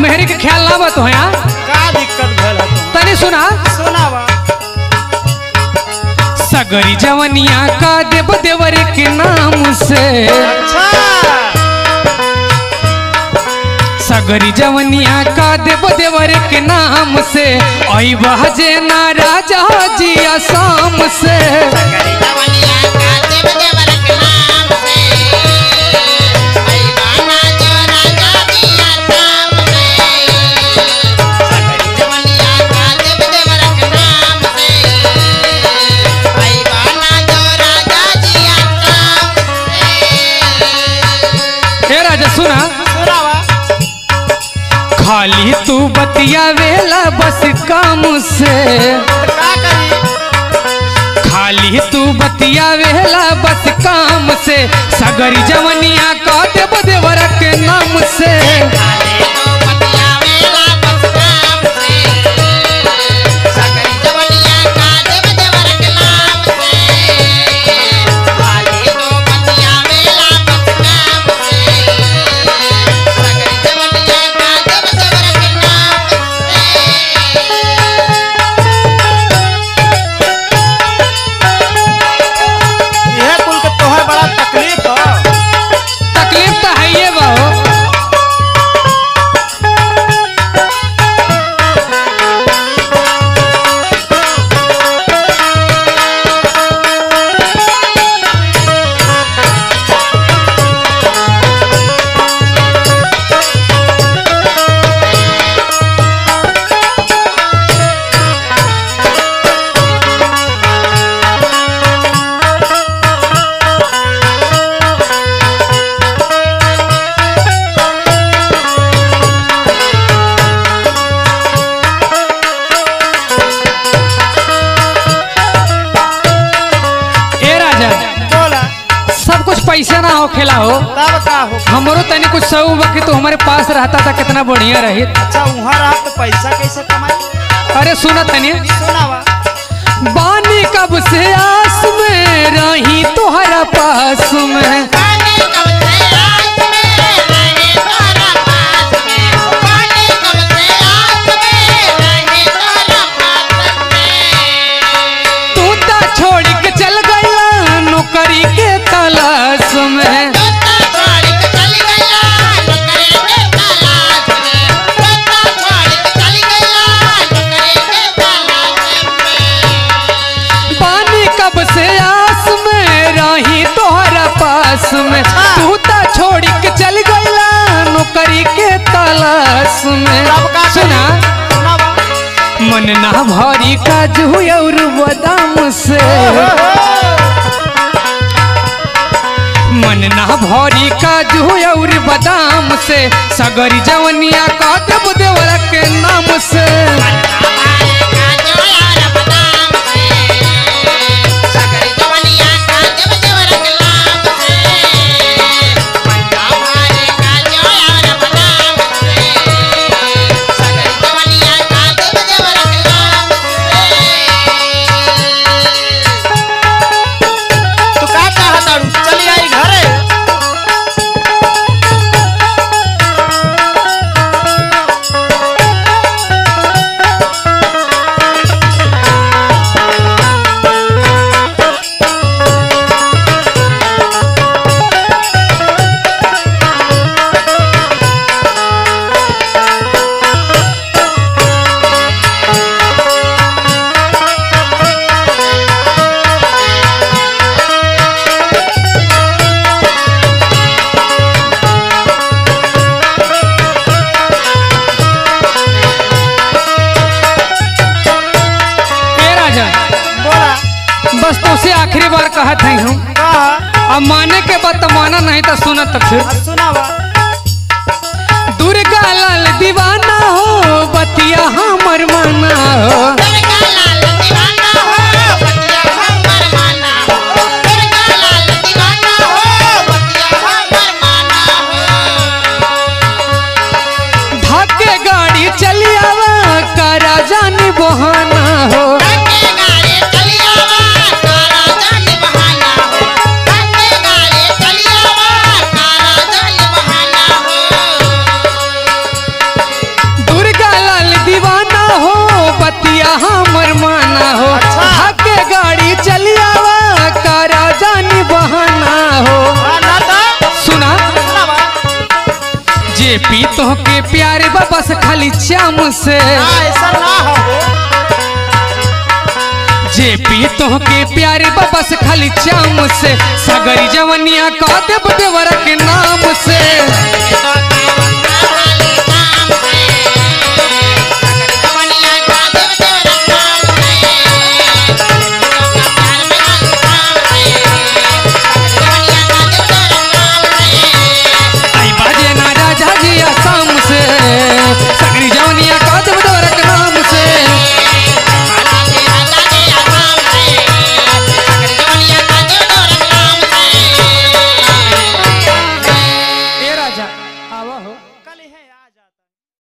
मेहरी के ख्याल ना बत हो यहाँ का दिक्कत भल तनी सुना सुनावा। सगरी जवनिया का देव देवर के नाम से अच्छा सगरी जवनिया का देव देवर के नाम से आई बहजे ना राजा जी आसाम से सुना खाली तू बतिया वेला बस काम से खाली तू बतिया वेला बस काम से सगरी जवनिया का देव देवर के नाम से पैसा ना हो खेला हो तब का हो हमरो तनी कुछ सौ वक्त तो हमारे पास रहता था कितना बढ़िया रही। अच्छा वहाँ रहा तो पैसा कैसे कमाई। अरे सुना तनी सुनावा। बानी कब से आस में रही तोहरा पास में तू तो छोड़ के चल गया नौकरी के तलाश में बानी कब से आस में रही तोहरा पास में तू तो छोड़ के चल गया नौकरी के तलाश में। सुना मन ना भरी काजू और बादाम से मन ना भरी काजू और बादाम से सगरी जवनिया का देव देवर के नाम से बस तो से आखिरी बार कहत है हम अब माने के बाद तो माना नहीं तो सुना तब फिर सुनावा। दुर्गा लाल दीवाना हो बतिया हमर माना हो धक्के गाड़ी चली आवा करा जानी बहाना हो खाली चाम से ऐसा ना हो। जे पी तो के प्यारे बाबा से खाली चाम से सगरी जवनिया का देव देवरा के नाम से